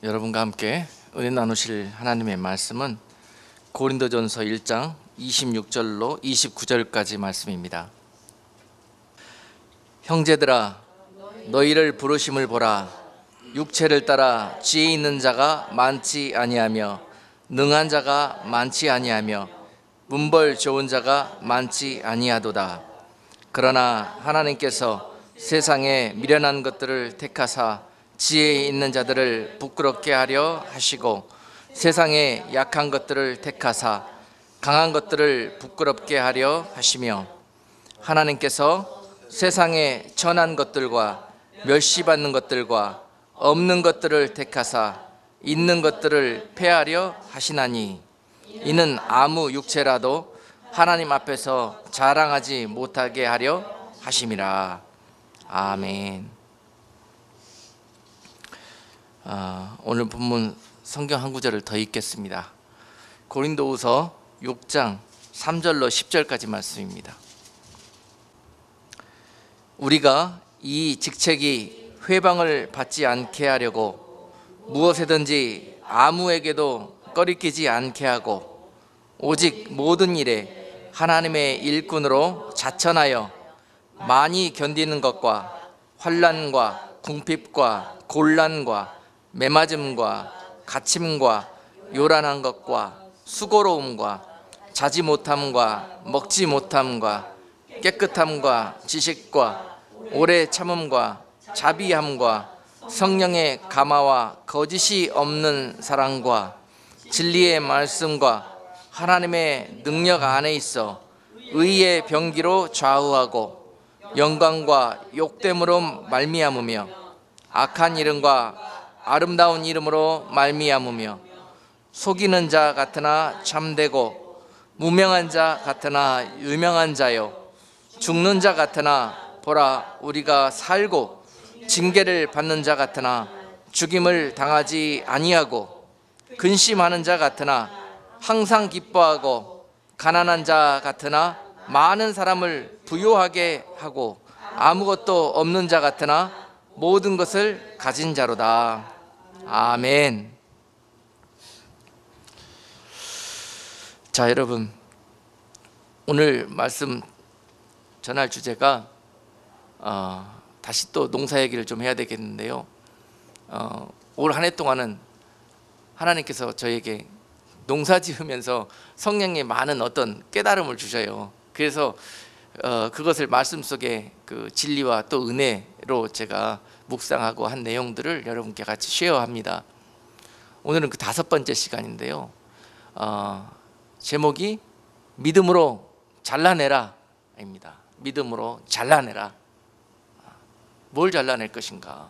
여러분과 함께 은혜 나누실 하나님의 말씀은 고린도전서 1장 26절로 29절까지 말씀입니다. 형제들아, 너희를 부르심을 보라. 육체를 따라 지혜 있는 자가 많지 아니하며 능한 자가 많지 아니하며 문벌 좋은 자가 많지 아니하도다. 그러나 하나님께서 세상에 미련한 것들을 택하사 지혜 있는 자들을 부끄럽게 하려 하시고 세상에 약한 것들을 택하사 강한 것들을 부끄럽게 하려 하시며 하나님께서 세상에 천한 것들과 멸시받는 것들과 없는 것들을 택하사 있는 것들을 폐하려 하시나니 이는 아무 육체라도 하나님 앞에서 자랑하지 못하게 하려 하심이라. 아멘. 오늘 본문 성경 한 구절을 더 읽겠습니다. 고린도후서 6장 3절로 10절까지 말씀입니다. 우리가 이 직책이 회방을 받지 않게 하려고 무엇에든지 아무에게도 꺼리끼지 않게 하고 오직 모든 일에 하나님의 일꾼으로 자천하여 많이 견디는 것과 환난과 궁핍과 곤란과 매맞음과 갇힘과 요란한 것과 수고로움과 자지 못함과 먹지 못함과 깨끗함과 지식과 오래 참음과 자비함과 성령의 감화와 거짓이 없는 사랑과 진리의 말씀과 하나님의 능력 안에 있어 의의 병기로 좌우하고 영광과 욕됨으로 말미암으며 악한 이름과 아름다운 이름으로 말미암으며 속이는 자 같으나 참되고 무명한 자 같으나 유명한 자요 죽는 자 같으나 보라 우리가 살고 징계를 받는 자 같으나 죽임을 당하지 아니하고 근심하는 자 같으나 항상 기뻐하고 가난한 자 같으나 많은 사람을 부유하게 하고 아무것도 없는 자 같으나 모든 것을 가진 자로다. 아멘. 자, 여러분, 오늘 말씀 전할 주제가 다시 또 농사 얘기를 좀 해야 되겠는데요. 올 한 해 동안은 하나님께서 저에게 농사 지으면서 성령의 많은 어떤 깨달음을 주셔요. 그래서 그것을 말씀 속에 그 진리와 또 은혜로 제가 묵상하고 한 내용들을 여러분께 같이 쉐어합니다. 오늘은 그 5번째 시간인데요. 제목이 믿음으로 잘라내라 입니다. 믿음으로 잘라내라. 뭘 잘라낼 것인가?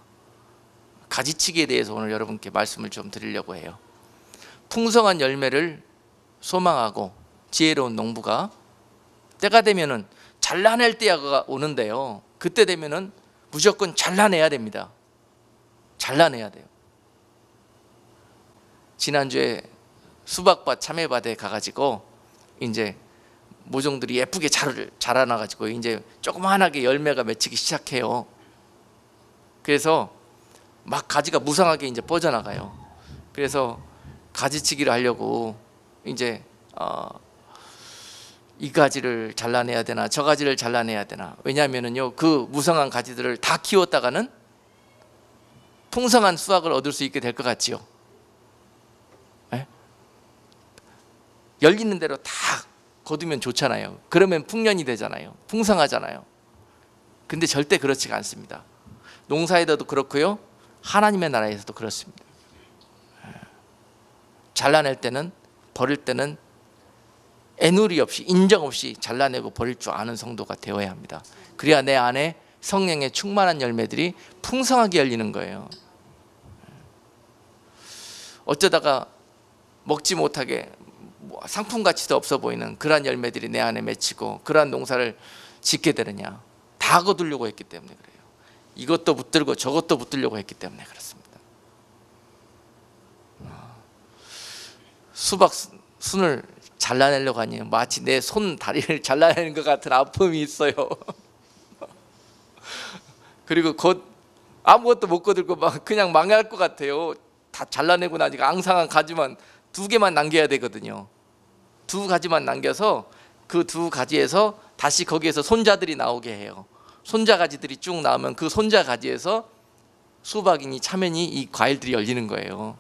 가지치기에 대해서 오늘 여러분께 말씀을 좀 드리려고 해요. 풍성한 열매를 소망하고 지혜로운 농부가 때가 되면은 잘라낼 때가 오는데요. 그때 되면은 무조건 잘라내야 됩니다. 잘라내야 돼요. 지난주에 수박밭 참외밭에 가가지고 이제 모종들이 예쁘게 자라나가지고 이제 조그만하게 열매가 맺히기 시작해요. 그래서 막 가지가 무성하게 이제 뻗어나가요. 그래서 가지치기를 하려고 이제 이 가지를 잘라내야 되나 저 가지를 잘라내야 되나. 왜냐하면은요 그 무성한 가지들을 다 키웠다가는 풍성한 수확을 얻을 수 있게 될 것 같지요. 네? 열리는 대로 다 거두면 좋잖아요. 그러면 풍년이 되잖아요. 풍성하잖아요. 근데 절대 그렇지가 않습니다. 농사에도 그렇고요 하나님의 나라에서도 그렇습니다. 잘라낼 때는 버릴 때는 애누리 없이 인정 없이 잘라내고 버릴 줄 아는 성도가 되어야 합니다. 그래야 내 안에 성령의 충만한 열매들이 풍성하게 열리는 거예요. 어쩌다가 먹지 못하게 상품 가치도 없어 보이는 그러한 열매들이 내 안에 맺히고 그러한 농사를 짓게 되느냐. 다 거두려고 했기 때문에 그래요. 이것도 붙들고 저것도 붙들려고 했기 때문에 그렇습니다. 수박 순을 잘라내려고 하니 마치 내 손 다리를 잘라내는 것 같은 아픔이 있어요. 그리고 곧 아무것도 못 거들고 막 그냥 망할 것 같아요. 다 잘라내고 나니까 앙상한 가지만 2개만 남겨야 되거든요. 2가지만 남겨서 그 2가지에서 다시 거기에서 손자들이 나오게 해요. 손자 가지들이 쭉 나오면 그 손자 가지에서 수박이니 참외니 이 과일들이 열리는 거예요.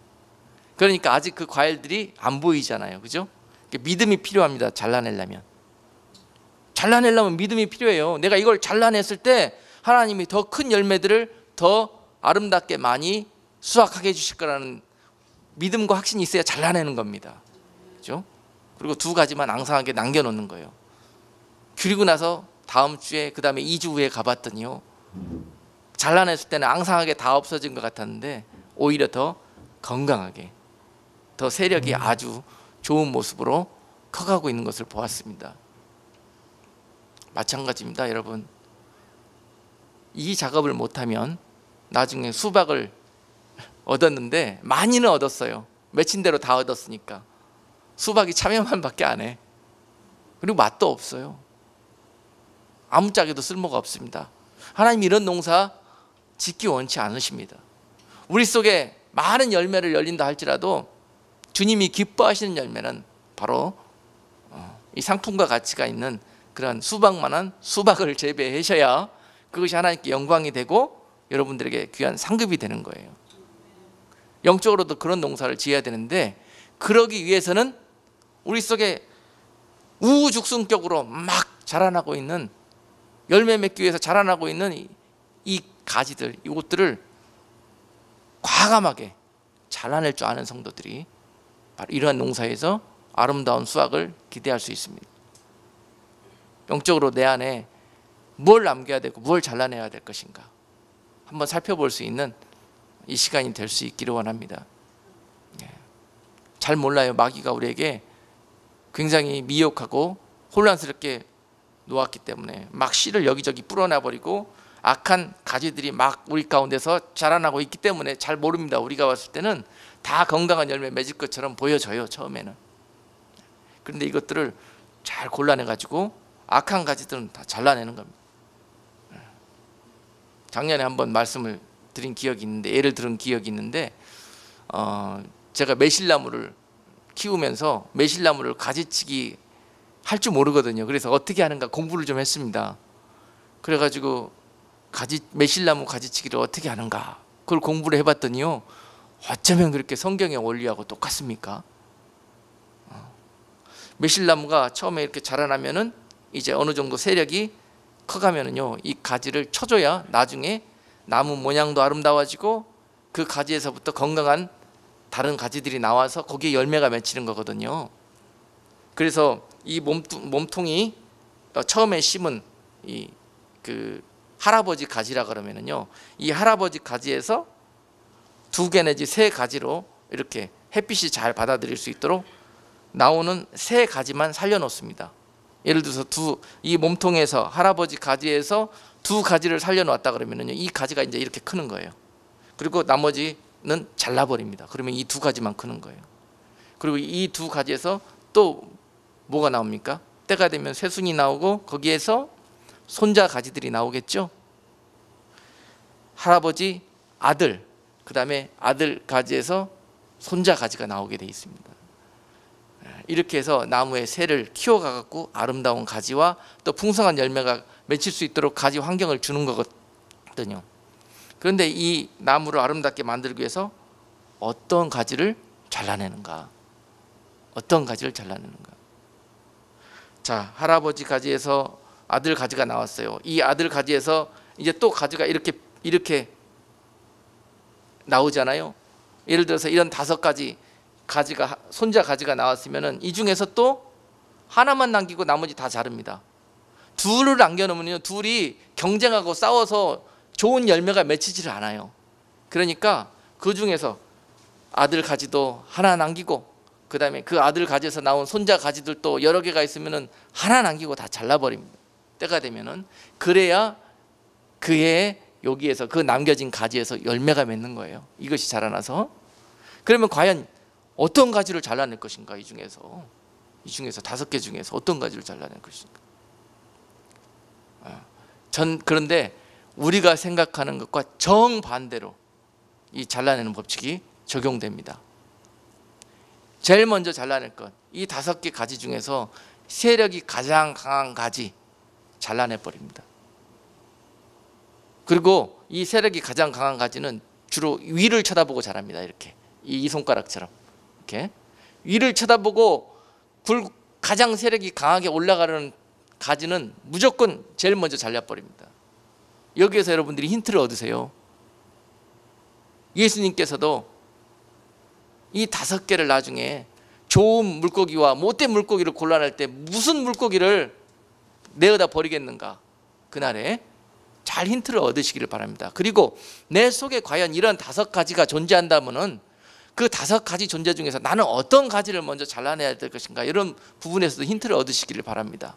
그러니까 아직 그 과일들이 안 보이잖아요. 그죠? 믿음이 필요합니다. 잘라내려면 믿음이 필요해요. 내가 이걸 잘라냈을 때 하나님이 더 큰 열매들을 더 아름답게 많이 수확하게 해주실 거라는 믿음과 확신이 있어야 잘라내는 겁니다. 그죠? 그리고 2가지만 앙상하게 남겨놓는 거예요. 그리고 나서 다음 주에 그 다음에 2주 후에 가봤더니요, 잘라냈을 때는 앙상하게 다 없어진 것 같았는데 오히려 더 건강하게, 더 세력이 아주 좋은 모습으로 커가고 있는 것을 보았습니다. 마찬가지입니다. 여러분, 이 작업을 못하면 나중에 수박을 얻었는데 많이는 얻었어요. 맺힌 대로 다 얻었으니까 수박이 참외만 밖에 안 해. 그리고 맛도 없어요. 아무짝에도 쓸모가 없습니다. 하나님 이런 농사 짓기 원치 않으십니다. 우리 속에 많은 열매를 열린다 할지라도 주님이 기뻐하시는 열매는 바로 이 상품과 가치가 있는 그런 수박만한 수박을 재배하셔야 그것이 하나님께 영광이 되고 여러분들에게 귀한 상급이 되는 거예요. 영적으로도 그런 농사를 지어야 되는데, 그러기 위해서는 우리 속에 우후죽순격으로 막 자라나고 있는, 열매 맺기 위해서 자라나고 있는 이 가지들, 이것들을 과감하게 잘라낼 줄 아는 성도들이 바로 이러한 농사에서 아름다운 수확을 기대할 수 있습니다. 영적으로 내 안에 뭘 남겨야 되고 뭘 잘라내야 될 것인가 한번 살펴볼 수 있는 이 시간이 될 수 있기를 원합니다. 잘 몰라요. 마귀가 우리에게 굉장히 미혹하고 혼란스럽게 놓았기 때문에 막 씨를 여기저기 뿌려놔버리고 악한 가지들이 막 우리 가운데서 자라나고 있기 때문에 잘 모릅니다. 우리가 봤을 때는 다 건강한 열매 맺을 것처럼 보여져요, 처음에는. 그런데 이것들을 잘 골라내가지고 악한 가지들은 다 잘라내는 겁니다. 작년에 한번 말씀을 드린 기억이 있는데, 예를 들은 기억이 있는데, 제가 매실나무를 키우면서 매실나무를 가지치기 할 줄 모르거든요. 그래서 어떻게 하는가 공부를 좀 했습니다. 그래가지고 매실나무 가지치기를 어떻게 하는가 그걸 공부를 해봤더니요, 어쩌면 그렇게 성경의 원리하고 똑같습니까? 매실나무가 처음에 이렇게 자라나면은 이제 어느 정도 세력이 커가면은요, 이 가지를 쳐줘야 나중에 나무 모양도 아름다워지고 그 가지에서부터 건강한 다른 가지들이 나와서 거기에 열매가 맺히는 거거든요. 그래서 이 몸통이 처음에 심은 그 할아버지 가지라 그러면은요, 이 할아버지 가지에서 2개 내지 3가지로 이렇게 햇빛이 잘 받아들일 수 있도록 나오는 3가지만 살려놓습니다. 예를 들어서 이 몸통에서 할아버지 가지에서 2가지를 살려놓았다 그러면은요, 이 가지가 이제 이렇게 크는 거예요. 그리고 나머지는 잘라버립니다. 그러면 이 2가지만 크는 거예요. 그리고 이 2가지에서 또 뭐가 나옵니까? 때가 되면 새순이 나오고 거기에서 손자 가지들이 나오겠죠. 할아버지 아들, 그 다음에 아들 가지에서 손자 가지가 나오게 돼 있습니다. 이렇게 해서 나무의 새를 키워가갖고 아름다운 가지와 또 풍성한 열매가 맺힐 수 있도록 가지 환경을 주는 거거든요. 그런데 이 나무를 아름답게 만들기 위해서 어떤 가지를 잘라내는가? 어떤 가지를 잘라내는가? 자, 할아버지 가지에서 아들 가지가 나왔어요. 이 아들 가지에서 이제 또 가지가 이렇게 나오잖아요. 예를 들어서 이런 5가지 가지가, 손자 가지가 나왔으면은 이 중에서 또 하나만 남기고 나머지 다 자릅니다. 둘을 남겨놓으면요, 둘이 경쟁하고 싸워서 좋은 열매가 맺히지를 않아요. 그러니까 그 중에서 아들 가지도 하나 남기고, 그 다음에 그 아들 가지에서 나온 손자 가지들도 여러 개가 있으면은 하나 남기고 다 잘라버립니다. 때가 되면은. 그래야 그의 여기에서 그 남겨진 가지에서 열매가 맺는 거예요. 이것이 자라나서. 그러면 과연 어떤 가지를 잘라낼 것인가? 이 중에서 5개 중에서 어떤 가지를 잘라낼 것인가? 그런데 우리가 생각하는 것과 정반대로 이 잘라내는 법칙이 적용됩니다. 제일 먼저 잘라낼 것, 이 5개 가지 중에서 세력이 가장 강한 가지 잘라내버립니다. 그리고 이 세력이 가장 강한 가지는 주로 위를 쳐다보고 자랍니다. 이렇게 이 손가락처럼 이렇게 위를 쳐다보고 가장 세력이 강하게 올라가는 가지는 무조건 제일 먼저 잘라버립니다. 여기에서 여러분들이 힌트를 얻으세요. 예수님께서도 이 5개를 나중에 좋은 물고기와 못된 물고기를 골라낼 때 무슨 물고기를 내어다 버리겠는가, 그날에 잘 힌트를 얻으시기를 바랍니다. 그리고 내 속에 과연 이런 5가지가 존재한다면은 그 5가지 존재 중에서 나는 어떤 가지를 먼저 잘라내야 될 것인가, 이런 부분에서도 힌트를 얻으시기를 바랍니다.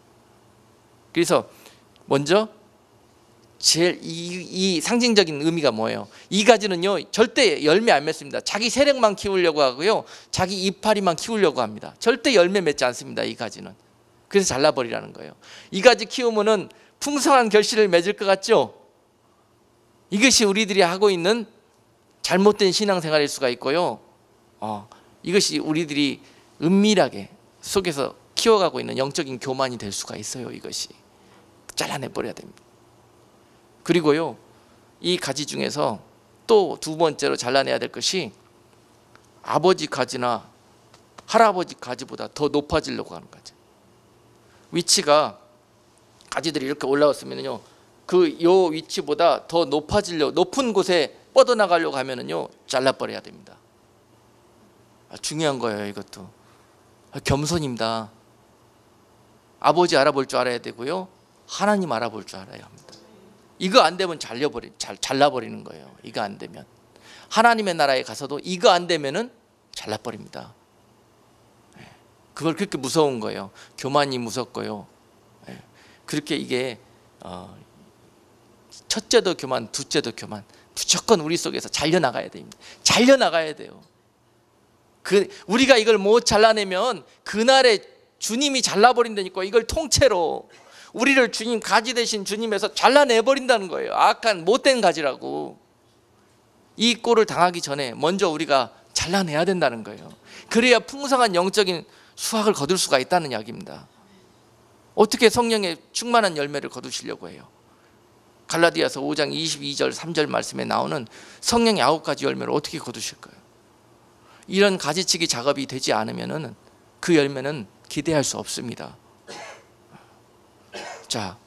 그래서 먼저 제일 이 상징적인 의미가 뭐예요? 이 가지는요 절대 열매 안 맺습니다. 자기 세력만 키우려고 하고요, 자기 이파리만 키우려고 합니다. 절대 열매 맺지 않습니다, 이 가지는. 그래서 잘라버리라는 거예요. 이 가지 키우면은 풍성한 결실을 맺을 것 같죠? 이것이 우리들이 하고 있는 잘못된 신앙생활일 수가 있고요, 이것이 우리들이 은밀하게 속에서 키워가고 있는 영적인 교만이 될 수가 있어요. 이것이 잘라내버려야 됩니다. 그리고요, 이 가지 중에서 또 2번째로 잘라내야 될 것이 아버지 가지나 할아버지 가지보다 더 높아지려고 하는 가지. 위치가 가지들이 이렇게 올라왔으면요, 요 위치보다 더 높은 곳에 뻗어나가려고 하면은요 잘라버려야 됩니다. 중요한 거예요. 이것도 겸손입니다. 아버지 알아볼 줄 알아야 되고요, 하나님 알아볼 줄 알아야 합니다. 이거 안 되면 잘라버리는 거예요. 이거 안 되면 하나님의 나라에 가서도 이거 안 되면은 잘라버립니다. 그걸 그렇게 무서운 거예요. 교만이 무섭고요. 그렇게 이게 첫째도 교만, 둘째도 교만, 무조건 우리 속에서 잘려나가야 됩니다. 잘려나가야 돼요. 우리가 이걸 못 잘라내면 그날에 주님이 잘라버린다니까. 이걸 통째로 우리를 주님, 가지 대신 주님에서 잘라내버린다는 거예요. 악한 못된 가지라고. 이 꼴을 당하기 전에 먼저 우리가 잘라내야 된다는 거예요. 그래야 풍성한 영적인 수확을 거둘 수가 있다는 이야기입니다. 어떻게 성령의 충만한 열매를 거두시려고 해요? 갈라디아서 5장 22절 3절 말씀에 나오는 성령의 9가지 열매를 어떻게 거두실 거예요? 이런 가지치기 작업이 되지 않으면 그 열매는 기대할 수 없습니다. 자,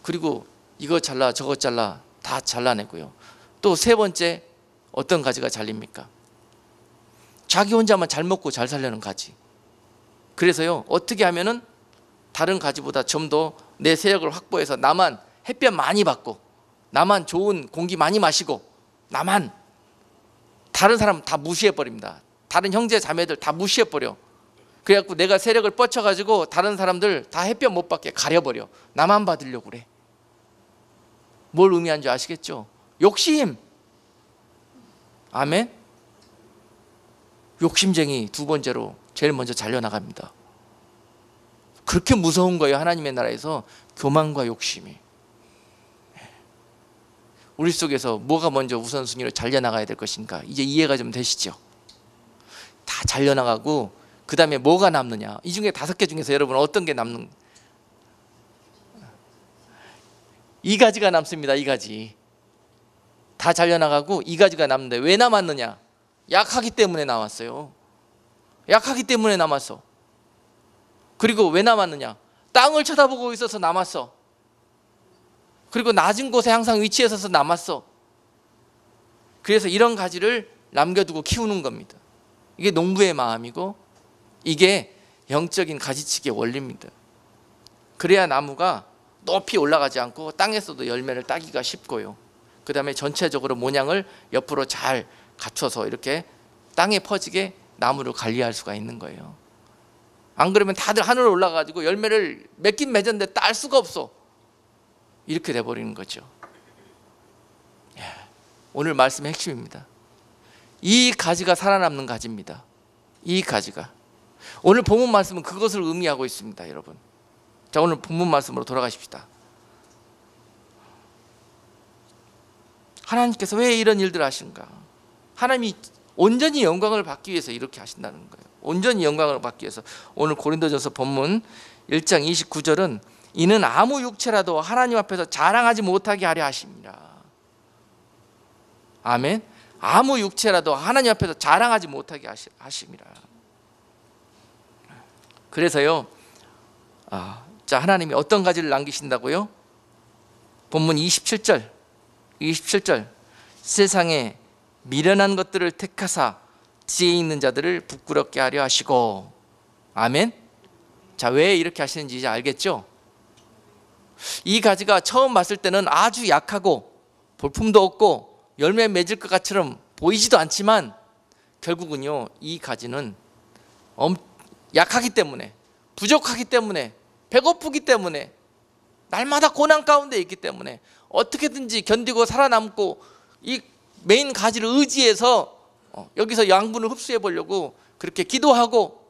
그리고 이거 잘라 저거 잘라 다 잘라내고요. 또 3번째, 어떤 가지가 잘립니까? 자기 혼자만 잘 먹고 잘 살려는 가지. 그래서요, 어떻게 하면은 다른 가지보다 좀 더 내 세력을 확보해서 나만 햇볕 많이 받고, 나만 좋은 공기 많이 마시고, 나만 다른 사람 다 무시해버립니다. 다른 형제 자매들 다 무시해버려. 그래갖고 내가 세력을 뻗쳐가지고 다른 사람들 다 햇볕 못 받게 가려버려. 나만 받으려고 그래. 뭘 의미하는지 아시겠죠? 욕심. 아멘. 욕심쟁이 2번째로 제일 먼저 잘려나갑니다. 그렇게 무서운 거예요. 하나님의 나라에서 교만과 욕심이. 우리 속에서 뭐가 먼저 우선순위로 잘려나가야 될 것인가, 이제 이해가 좀 되시죠? 다 잘려나가고 그 다음에 뭐가 남느냐. 이 중에 5개 중에서 여러분 어떤 게 남는? 이 가지가 남습니다. 이 가지 다 잘려나가고 이 가지가 남는데 왜 남았느냐? 약하기 때문에 남았어요. 약하기 때문에 남았어. 그리고 왜 남았느냐? 땅을 쳐다보고 있어서 남았어. 그리고 낮은 곳에 항상 위치해 서서 남았어. 그래서 이런 가지를 남겨두고 키우는 겁니다. 이게 농부의 마음이고 이게 영적인 가지치기의 원리입니다. 그래야 나무가 높이 올라가지 않고 땅에서도 열매를 따기가 쉽고요. 그 다음에 전체적으로 모양을 옆으로 잘 갖춰서 이렇게 땅에 퍼지게 나무를 관리할 수가 있는 거예요. 안 그러면 다들 하늘로 올라가가지고 열매를 맺긴 맺었는데 딸 수가 없어. 이렇게 돼버리는 거죠. 오늘 말씀의 핵심입니다. 이 가지가 살아남는 가지입니다. 이 가지가. 오늘 본문 말씀은 그것을 의미하고 있습니다, 여러분. 자, 오늘 본문 말씀으로 돌아가십시다. 하나님께서 왜 이런 일들을 하시는가? 하나님이 온전히 영광을 받기 위해서 이렇게 하신다는 거예요. 온전히 영광을 받기 위해서. 오늘 고린도전서 본문 1장 29절은 이는 아무 육체라도 하나님 앞에서 자랑하지 못하게 하려 하십니다. 아멘. 아무 육체라도 하나님 앞에서 자랑하지 못하게 하십니다. 그래서요, 자, 하나님이 어떤 가지를 남기신다고요? 본문 27절 세상에 미련한 것들을 택하사 지혜 있는 자들을 부끄럽게 하려 하시고. 아멘. 자, 왜 이렇게 하시는지 이제 알겠죠? 이 가지가 처음 봤을 때는 아주 약하고 볼품도 없고 열매 맺을 것 같처럼 보이지도 않지만 결국은요, 이 가지는 약하기 때문에, 부족하기 때문에, 배고프기 때문에, 날마다 고난 가운데 있기 때문에 어떻게든지 견디고 살아남고 이 메인 가지를 의지해서 여기서 양분을 흡수해 보려고 그렇게 기도하고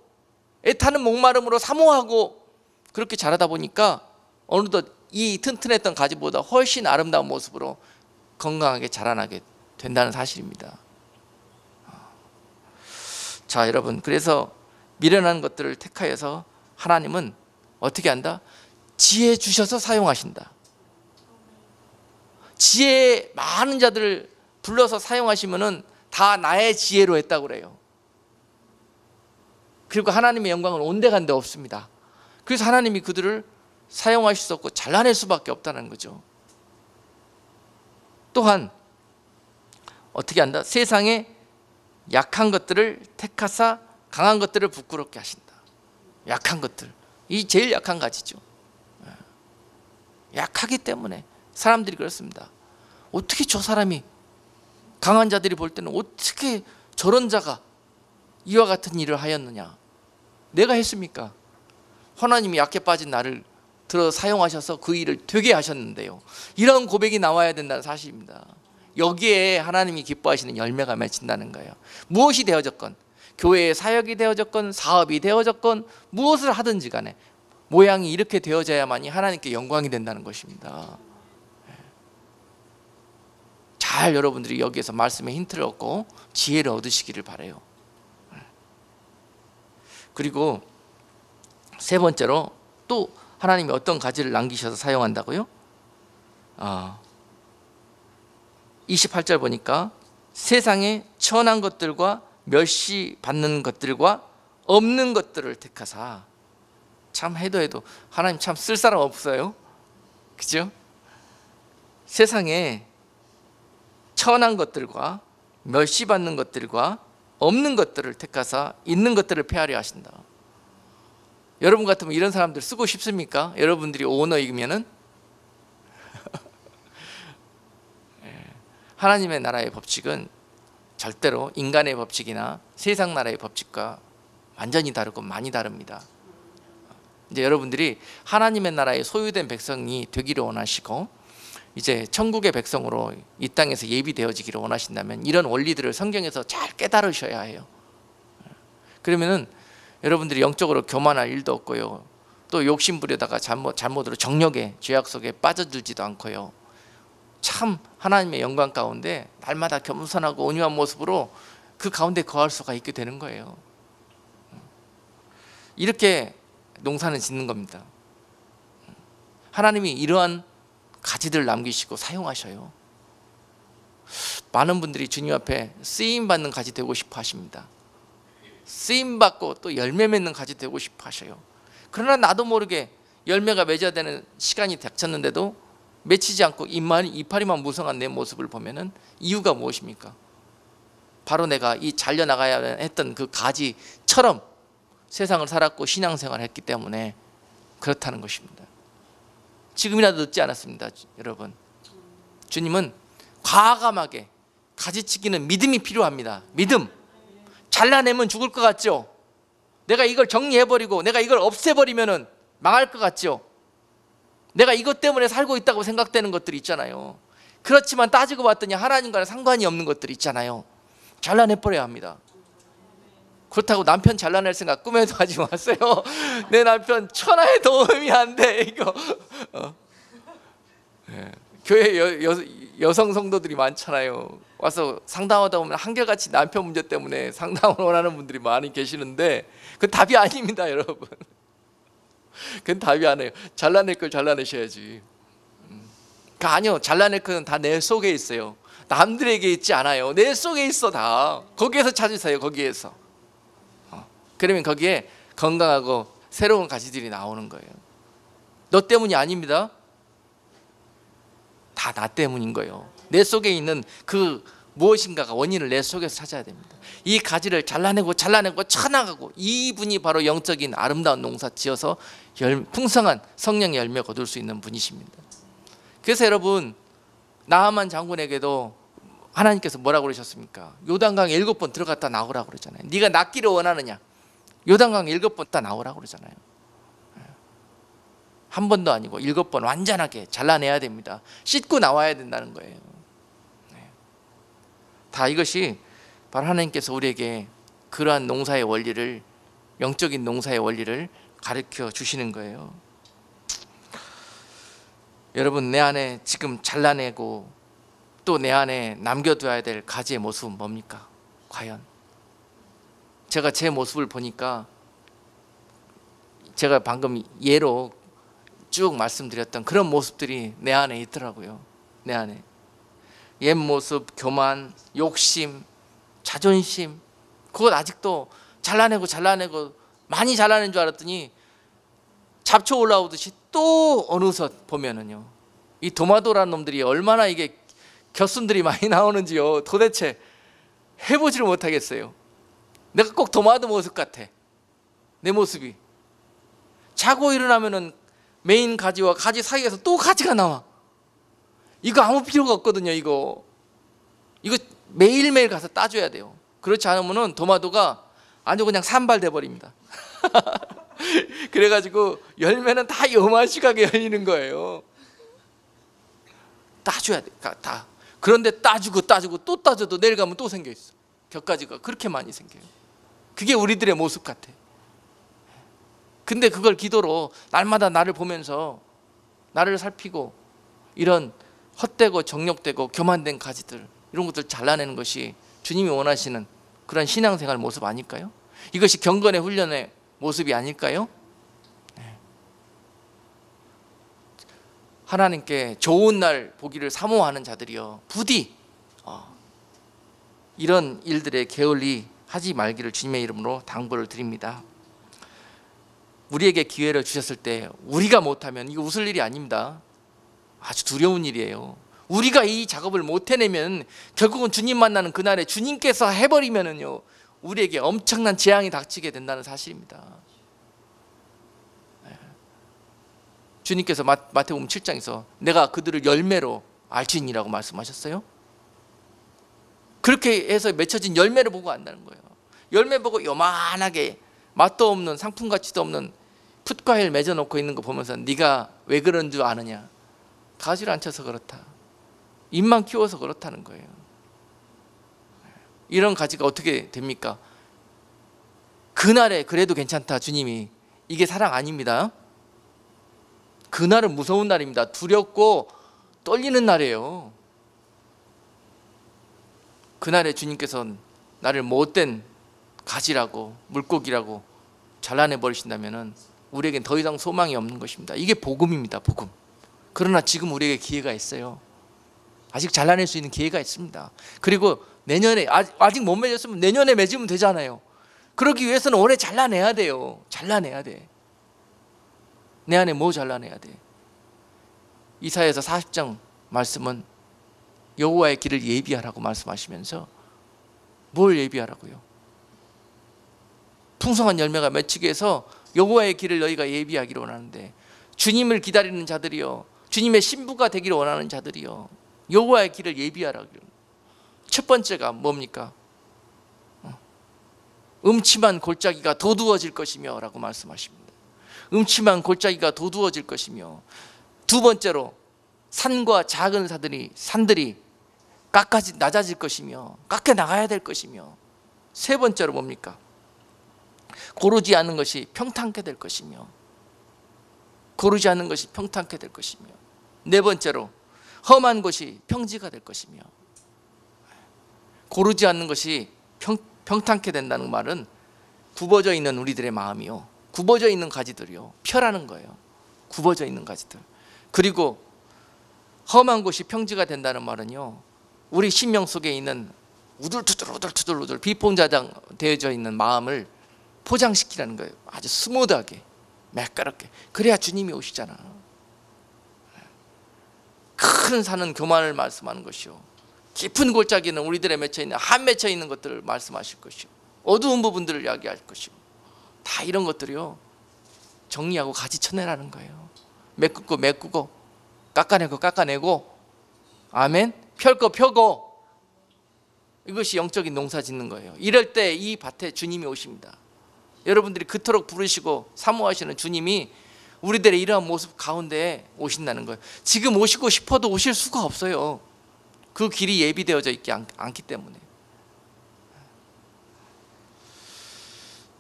애타는 목마름으로 사모하고 그렇게 자라다 보니까 어느덧 이 튼튼했던 가지보다 훨씬 아름다운 모습으로 건강하게 자라나게 된다는 사실입니다. 자, 여러분, 그래서 미련한 것들을 택하여서 하나님은 어떻게 한다? 지혜 주셔서 사용하신다. 지혜 많은 자들을 불러서 사용하시면은 다 나의 지혜로 했다고 그래요. 그리고 하나님의 영광은 온데간데 없습니다. 그래서 하나님이 그들을 사용하실 수 없고 잘라낼 수밖에 없다는 거죠. 또한 어떻게 한다? 세상에 약한 것들을 택하사 강한 것들을 부끄럽게 하신다. 약한 것들, 이 제일 약한 가지죠. 약하기 때문에 사람들이 그렇습니다. 어떻게 저 사람이, 강한 자들이 볼 때는 어떻게 저런 자가 이와 같은 일을 하였느냐? 내가 했습니까? 하나님이 약해 빠진 나를 들어 사용하셔서 그 일을 되게 하셨는데요. 이런 고백이 나와야 된다는 사실입니다. 여기에 하나님이 기뻐하시는 열매가 맺힌다는 거예요. 무엇이 되어졌건, 교회의 사역이 되어졌건, 사업이 되어졌건, 무엇을 하든지 간에 모양이 이렇게 되어져야만이 하나님께 영광이 된다는 것입니다. 잘 여러분들이 여기에서 말씀의 힌트를 얻고 지혜를 얻으시기를 바라요. 그리고 세 번째로 또 하나님이 어떤 가지를 남기셔서 사용한다고요? 28절 보니까 세상에 천한 것들과 멸시 받는 것들과 없는 것들을 택하사. 참 해도 하나님 참 쓸 사람 없어요. 그죠? 세상에 천한 것들과 멸시 받는 것들과 없는 것들을 택하사 있는 것들을 폐하려 하신다. 여러분 같으면 이런 사람들 쓰고 싶습니까? 여러분들이 오너이면은 하나님의 나라의 법칙은 절대로 인간의 법칙이나 세상 나라의 법칙과 완전히 다르고 많이 다릅니다. 이제 여러분들이 하나님의 나라의 소유된 백성이 되기를 원하시고 이제 천국의 백성으로 이 땅에서 예비되어지기를 원하신다면 이런 원리들을 성경에서 잘 깨달으셔야 해요. 그러면은 여러분들이 영적으로 교만할 일도 없고요, 또 욕심 부려다가 잘못으로 정욕의 죄악 속에 빠져들지도 않고요, 참 하나님의 영광 가운데 날마다 겸손하고 온유한 모습으로 그 가운데 거할 수가 있게 되는 거예요. 이렇게 농사는 짓는 겁니다. 하나님이 이러한 가지들을 남기시고 사용하셔요. 많은 분들이 주님 앞에 쓰임받는 가지 되고 싶어 하십니다. 쓰임받고 또 열매 맺는 가지 되고 싶어 하셔요. 그러나 나도 모르게 열매가 맺어야 되는 시간이 닥쳤는데도 맺히지 않고 이파리만 무성한 내 모습을 보면은 이유가 무엇입니까? 바로 내가 이 잘려나가야 했던 그 가지처럼 세상을 살았고 신앙생활을 했기 때문에 그렇다는 것입니다. 지금이라도 늦지 않았습니다. 여러분, 주님은 과감하게 가지치기는 믿음이 필요합니다. 믿음. 잘라내면 죽을 것 같죠? 내가 이걸 정리해버리고 내가 이걸 없애버리면 망할 것 같죠? 내가 이것 때문에 살고 있다고 생각되는 것들이 있잖아요. 그렇지만 따지고 봤더니 하나님과는 상관이 없는 것들이 있잖아요. 잘라내버려야 합니다. 그렇다고 남편 잘라낼 생각 꿈에도 하지 마세요. 내 남편 천하의 도움이 안 돼 이거. 교회 여성 성도들이 많잖아요. 와서 상담하다 보면 한결같이 남편 문제 때문에 상담을 원하는 분들이 많이 계시는데 그건 답이 아닙니다, 여러분. 그건 답이 아니에요. 잘라낼 걸 잘라내셔야지. 아니요, 잘라낼 건 다 내 속에 있어요. 남들에게 있지 않아요. 내 속에 있어. 다 거기에서 찾으세요. 거기에서. 그러면 거기에 건강하고 새로운 가지들이 나오는 거예요. 너 때문이 아닙니다. 다 나 때문인 거예요. 내 속에 있는 그 무엇인가가 원인을 내 속에서 찾아야 됩니다. 이 가지를 잘라내고 쳐나가고, 이분이 바로 영적인 아름다운 농사 지어서 풍성한 성령의 열매 거둘 수 있는 분이십니다. 그래서 여러분, 나하만 장군에게도 하나님께서 뭐라고 그러셨습니까? 요단강에 7번 들어갔다 나오라고 그러잖아요. 네가 낫기를 원하느냐? 요단강에 7번 다 나오라고 그러잖아요. 한 번도 아니고 7번 완전하게 잘라내야 됩니다. 씻고 나와야 된다는 거예요. 다 이것이 바로 하나님께서 우리에게 그러한 농사의 원리를, 영적인 농사의 원리를 가르쳐 주시는 거예요. 여러분, 내 안에 지금 잘라내고 또 내 안에 남겨둬야 될 가지의 모습은 뭡니까? 과연 제가 제 모습을 보니까, 제가 방금 예로 쭉 말씀드렸던 그런 모습들이 내 안에 있더라고요. 내 안에 옛 모습, 교만, 욕심, 자존심, 그것 아직도 잘라내고 많이 잘라낸 줄 알았더니 잡초 올라오듯이 또 어느덧 보면은요, 이 도마도라는 놈들이 얼마나 이게 겹순들이 많이 나오는지요, 도대체 해보지를 못하겠어요. 내가 꼭 도마도 모습 같아. 내 모습이 자고 일어나면은 메인 가지와 가지 사이에서 또 가지가 나와. 이거 아무 필요가 없거든요. 이거 매일매일 가서 따줘야 돼요. 그렇지 않으면은 도마도가 아주 그냥 산발돼 버립니다. 그래가지고 열매는 다 요만식하게 열리는 거예요. 따줘야 돼. 다. 그런데 따주고 또 따줘도 내일 가면 또 생겨 있어. 겹가지가 그렇게 많이 생겨요. 그게 우리들의 모습 같아. 근데 그걸 기도로 날마다 나를 보면서 나를 살피고, 이런 헛되고 정욕되고 교만된 가지들, 이런 것들 잘라내는 것이 주님이 원하시는 그런 신앙생활 모습 아닐까요? 이것이 경건의 훈련의 모습이 아닐까요? 하나님께 좋은 날 보기를 사모하는 자들이여 부디 이런 일들에 게을리 하지 말기를 주님의 이름으로 당부를 드립니다. 우리에게 기회를 주셨을 때 우리가 못하면 이거 웃을 일이 아닙니다. 아주 두려운 일이에요. 우리가 이 작업을 못 해내면 결국은 주님 만나는 그날에 주님께서 해버리면은요, 우리에게 엄청난 재앙이 닥치게 된다는 사실입니다. 주님께서 마태복음 7장에서 내가 그들을 열매로 알지니라고 말씀하셨어요. 그렇게 해서 맺혀진 열매를 보고 안다는 거예요. 열매 보고 요만하게 맛도 없는, 상품 가치도 없는 풋과일 맺어놓고 있는 거 보면서 네가 왜 그런 줄 아느냐? 가지를 안 쳐서 그렇다. 입만 키워서 그렇다는 거예요. 이런 가지가 어떻게 됩니까? 그날에 그래도 괜찮다 주님이, 이게 사랑 아닙니다. 그날은 무서운 날입니다. 두렵고 떨리는 날이에요. 그날에 주님께서는 나를 못된 가지라고, 물고기라고 잘라내 버리신다면 우리에겐 더 이상 소망이 없는 것입니다. 이게 복음입니다. 복음. 그러나 지금 우리에게 기회가 있어요. 아직 잘라낼 수 있는 기회가 있습니다. 그리고 내년에, 아직 못 맺었으면 내년에 맺으면 되잖아요. 그러기 위해서는 올해 잘라내야 돼요. 잘라내야 돼. 내 안에 뭐 잘라내야 돼? 이사야서 40장 말씀은 여호와의 길을 예비하라고 말씀하시면서 뭘 예비하라고요? 풍성한 열매가 맺히게 해서 여호와의 길을 너희가 예비하기를 원하는데, 주님을 기다리는 자들이요, 주님의 신부가 되기를 원하는 자들이요, 여호와의 길을 예비하라고. 첫 번째가 뭡니까? 음침한 골짜기가 도두어질 것이며 라고 말씀하십니다. 음침한 골짜기가 도두어질 것이며, 두 번째로 산과 작은 산들이 낮아질 것이며 깎여 나가야 될 것이며, 세 번째로 뭡니까? 고르지 않은 것이 평탄케 될 것이며, 고르지 않은 것이 평탄케 될 것이며, 네 번째로 험한 곳이 평지가 될 것이며, 고르지 않는 것이 평탄케 된다는 말은 굽어져 있는 우리들의 마음이요, 굽어져 있는 가지들이요, 펴라는 거예요. 굽어져 있는 가지들. 그리고 험한 곳이 평지가 된다는 말은요, 우리 심령 속에 있는 우둘투둘 비풍자장 되어져 있는 마음을 포장시키라는 거예요. 아주 스무드하게, 매끄럽게. 그래야 주님이 오시잖아. 큰 산은 교만을 말씀하는 것이요, 깊은 골짜기는 우리들의 맺혀있는 한 맺혀있는 것들을 말씀하실 것이요, 어두운 부분들을 이야기할 것이요, 다 이런 것들이요 정리하고 가지 쳐내라는 거예요. 메꾸고 메꾸고, 깎아내고 깎아내고, 아멘. 펼 거 펴고, 이것이 영적인 농사 짓는 거예요. 이럴 때 이 밭에 주님이 오십니다. 여러분들이 그토록 부르시고 사모하시는 주님이 우리들의 이러한 모습 가운데 오신다는 거예요. 지금 오시고 싶어도 오실 수가 없어요. 그 길이 예비되어져 있지 않기 때문에.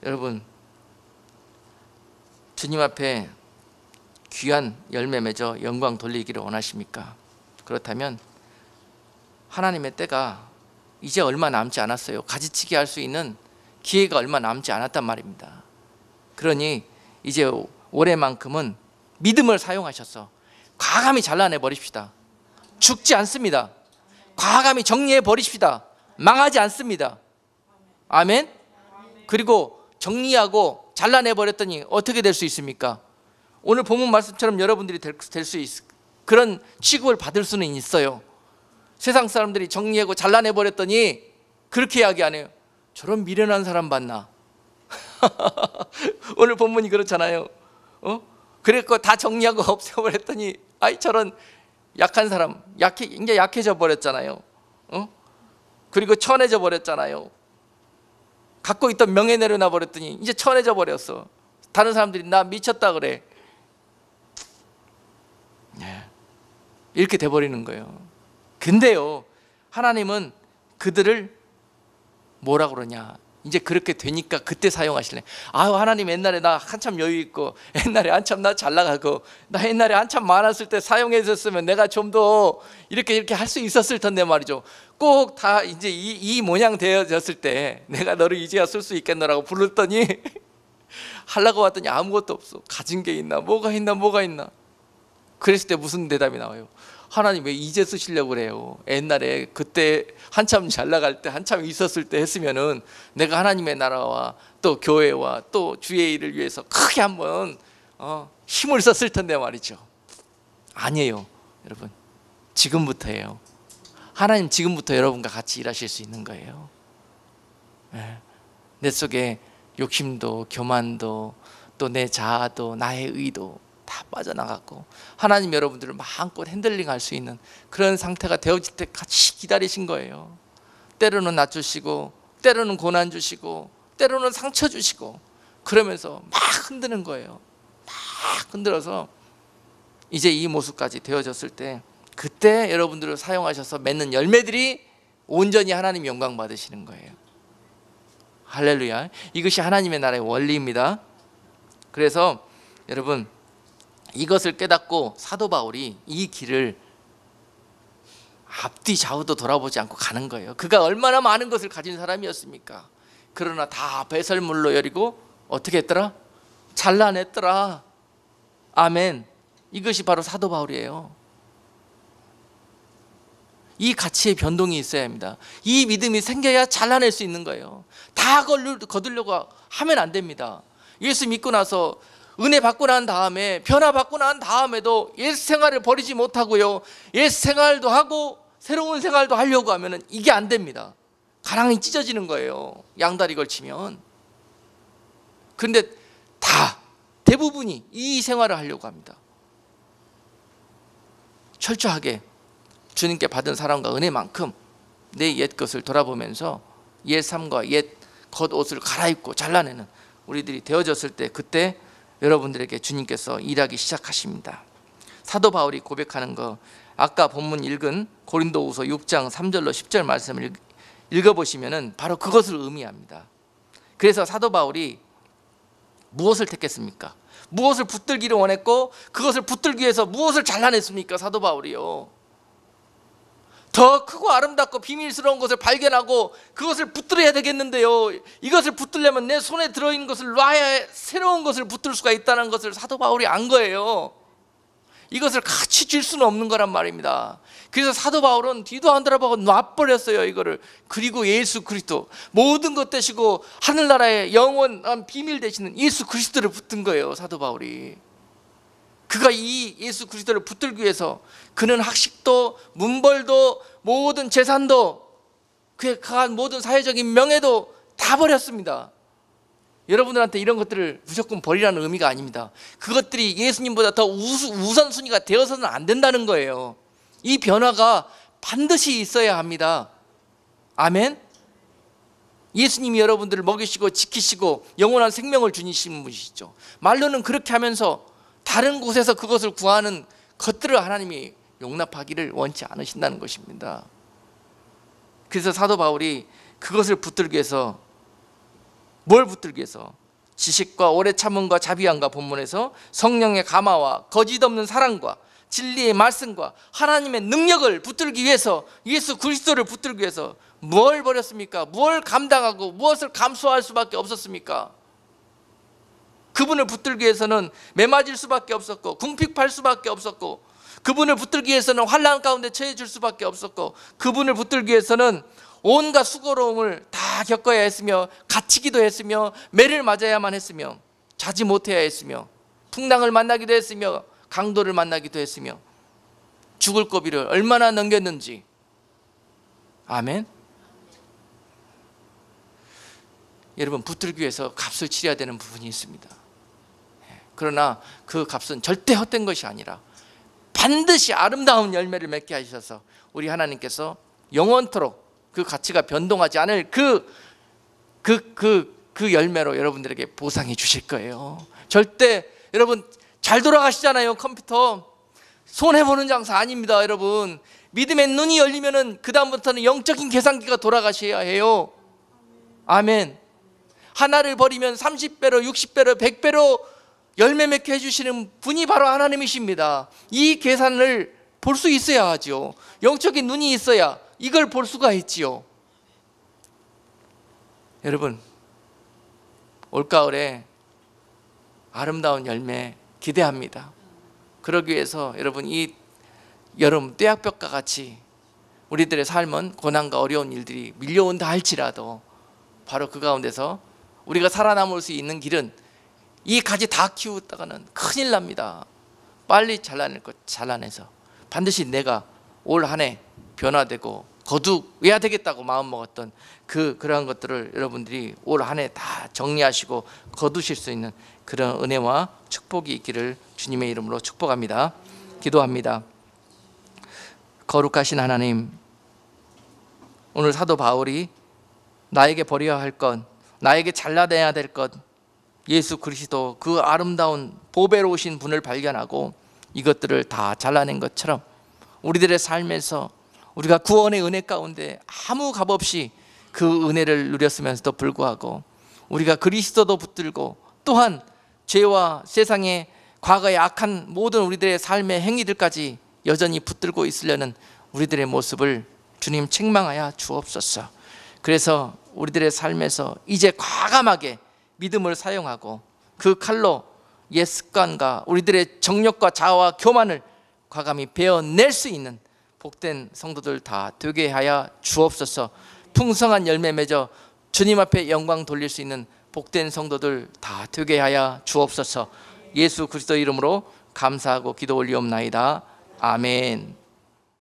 여러분, 주님 앞에 귀한 열매 맺어 영광 돌리기를 원하십니까? 그렇다면 하나님의 때가 이제 얼마 남지 않았어요. 가지치기 할 수 있는 기회가 얼마 남지 않았단 말입니다. 그러니 이제 올해만큼은 믿음을 사용하셔서 과감히 잘라내 버립시다. 죽지 않습니다. 과감히 정리해 버리십시다. 망하지 않습니다. 아멘. 그리고 정리하고 잘라내 버렸더니 어떻게 될 수 있습니까? 오늘 본문 말씀처럼 여러분들이 될 수 있을 그런 취급을 받을 수는 있어요. 세상 사람들이 정리하고 잘라내 버렸더니 그렇게 이야기 안 해요. 저런 미련한 사람 봤나? 오늘 본문이 그렇잖아요. 그래서 다 정리하고 없애버렸더니 아이 저런 약한 사람, 이제 약해져 버렸잖아요. 그리고 천해져 버렸잖아요. 갖고 있던 명예 내려놔 버렸더니 이제 천해져 버렸어. 다른 사람들이 나 미쳤다 그래. 이렇게 돼버리는 거예요. 근데요, 하나님은 그들을 뭐라 그러냐, 이제 그렇게 되니까 그때 사용하실래. 아유, 하나님 옛날에 나 한참 여유 있고, 옛날에 한참 나 잘 나가고, 나 옛날에 한참 많았을 때 사용해 줬으면 내가 좀 더 이렇게 할 수 있었을 텐데 말이죠. 꼭 다 이제 이 모양 되어졌을 때 내가 너를 이제야 쓸 수 있겠노라고 불렀더니 하려고 왔더니 아무것도 없어. 가진 게 있나, 뭐가 있나. 그랬을 때 무슨 대답이 나와요? 하나님 왜 이제 쓰시려고 그래요? 옛날에 그때 한참 잘 나갈 때, 한참 있었을 때 했으면은 내가 하나님의 나라와 또 교회와 또 주의 일을 위해서 크게 한번 힘을 썼을 텐데 말이죠. 아니에요, 여러분. 지금부터예요. 하나님 지금부터 여러분과 같이 일하실 수 있는 거예요. 내 속에 욕심도 교만도 또 내 자아도 나의 의도 다 빠져나갔고, 하나님 여러분들을 마음껏 핸들링할 수 있는 그런 상태가 되어질 때 같이 기다리신 거예요. 때로는 낮추시고, 때로는 고난 주시고, 때로는 상처 주시고, 그러면서 막 흔드는 거예요. 막 흔들어서 이제 이 모습까지 되어졌을 때, 그때 여러분들을 사용하셔서 맺는 열매들이 온전히 하나님 영광 받으시는 거예요. 할렐루야. 이것이 하나님의 나라의 원리입니다. 그래서 여러분, 이것을 깨닫고 사도 바울이 이 길을 앞뒤 좌우도 돌아보지 않고 가는 거예요. 그가 얼마나 많은 것을 가진 사람이었습니까? 그러나 다 배설물로 여리고 어떻게 했더라? 잘라냈더라. 아멘. 이것이 바로 사도 바울이에요. 이 가치의 변동이 있어야 합니다. 이 믿음이 생겨야 잘라낼 수 있는 거예요. 다 거두려고 하면 안 됩니다. 예수 믿고 나서 은혜 받고 난 다음에, 변화 받고 난 다음에도 옛 생활을 버리지 못하고요, 옛 생활도 하고 새로운 생활도 하려고 하면 이게 안 됩니다. 가랑이 찢어지는 거예요, 양다리 걸치면. 그런데 대부분이 이 생활을 하려고 합니다. 철저하게 주님께 받은 사랑과 은혜만큼 내 옛 것을 돌아보면서 옛 삶과 옛 겉옷을 갈아입고 잘라내는 우리들이 되어졌을 때, 그때 여러분들에게 주님께서 일하기 시작하십니다. 사도 바울이 고백하는 거, 아까 본문 읽은 고린도후서 6장 3절로 10절 말씀을 읽어보시면 바로 그것을 의미합니다. 그래서 사도 바울이 무엇을 택했습니까? 무엇을 붙들기를 원했고, 그것을 붙들기 위해서 무엇을 잘라냈습니까? 사도 바울이요, 더 크고 아름답고 비밀스러운 것을 발견하고 그것을 붙들어야 되겠는데요, 이것을 붙들려면 내 손에 들어있는 것을 놔야 새로운 것을 붙들 수가 있다는 것을 사도 바울이 안 거예요. 이것을 같이 줄 수는 없는 거란 말입니다. 그래서 사도 바울은 뒤도 안 돌아보고 놔버렸어요, 이거를. 그리고 예수 그리스도, 모든 것 되시고 하늘나라의 영원한 비밀 되시는 예수 그리스도를 붙든 거예요, 사도 바울이. 그가 이 예수 그리스도를 붙들기 위해서 그는 학식도 문벌도 모든 재산도 그의 강한 모든 사회적인 명예도 다 버렸습니다. 여러분들한테 이런 것들을 무조건 버리라는 의미가 아닙니다. 그것들이 예수님보다 더 우선순위가 되어서는 안 된다는 거예요. 이 변화가 반드시 있어야 합니다. 아멘. 예수님이 여러분들을 먹이시고 지키시고 영원한 생명을 주시는 분이시죠. 말로는 그렇게 하면서 다른 곳에서 그것을 구하는 것들을 하나님이 용납하기를 원치 않으신다는 것입니다. 그래서 사도 바울이 그것을 붙들기 위해서, 뭘 붙들기 위해서? 지식과 오래 참음과 자비함과, 본문에서 성령의 감화와 거짓 없는 사랑과 진리의 말씀과 하나님의 능력을 붙들기 위해서, 예수 그리스도를 붙들기 위해서 뭘 버렸습니까? 뭘 감당하고 무엇을 감수할 수밖에 없었습니까? 그분을 붙들기 위해서는 매맞을 수밖에 없었고 궁핍할 수밖에 없었고, 그분을 붙들기 위해서는 환난 가운데 처해질 수밖에 없었고, 그분을 붙들기 위해서는 온갖 수고로움을 다 겪어야 했으며 갇히기도 했으며 매를 맞아야만 했으며 자지 못해야 했으며 풍랑을 만나기도 했으며 강도를 만나기도 했으며 죽을 고비를 얼마나 넘겼는지. 아멘. 여러분, 붙들기 위해서 값을 치러야 되는 부분이 있습니다. 그러나 그 값은 절대 헛된 것이 아니라 반드시 아름다운 열매를 맺게 하셔서 우리 하나님께서 영원토록 그 가치가 변동하지 않을 그 열매로 여러분들에게 보상해 주실 거예요. 절대, 여러분 잘 돌아가시잖아요. 컴퓨터 손해보는 장사 아닙니다. 여러분, 믿음의 눈이 열리면은 그 다음부터는 영적인 계산기가 돌아가셔야 해요. 아멘. 하나를 버리면 30배로 60배로 100배로 열매 맺게 해주시는 분이 바로 하나님이십니다. 이 계산을 볼 수 있어야 하죠. 영적인 눈이 있어야 이걸 볼 수가 있지요. 여러분, 올가을에 아름다운 열매 기대합니다. 그러기 위해서 여러분, 이 여름 떼약볕과 같이 우리들의 삶은 고난과 어려운 일들이 밀려온다 할지라도 바로 그 가운데서 우리가 살아남을 수 있는 길은, 이 가지 다 키우다가는 큰일 납니다. 빨리 잘라내서 반드시 내가 올 한 해 변화되고 거두어야 되겠다고 마음먹었던 그러한 것들을 여러분들이 올 한 해 다 정리하시고 거두실 수 있는 그런 은혜와 축복이 있기를 주님의 이름으로 축복합니다. 기도합니다. 거룩하신 하나님, 오늘 사도 바울이 나에게 버려야 할 것, 나에게 잘라내야 될 것, 예수 그리스도 그 아름다운 보배로우신 분을 발견하고 이것들을 다 잘라낸 것처럼 우리들의 삶에서 우리가 구원의 은혜 가운데 아무 값없이 그 은혜를 누렸으면서도 불구하고 우리가 그리스도도 붙들고 또한 죄와 세상의 과거의 악한 모든 우리들의 삶의 행위들까지 여전히 붙들고 있으려는 우리들의 모습을 주님 책망하여 주옵소서. 그래서 우리들의 삶에서 이제 과감하게 믿음을 사용하고 그 칼로 옛 습관과 우리들의 정욕과 자아와 교만을 과감히 베어낼 수 있는 복된 성도들 다 되게 하여 주옵소서. 풍성한 열매 맺어 주님 앞에 영광 돌릴 수 있는 복된 성도들 다 되게 하여 주옵소서. 예수 그리스도 이름으로 감사하고 기도 올리옵나이다. 아멘.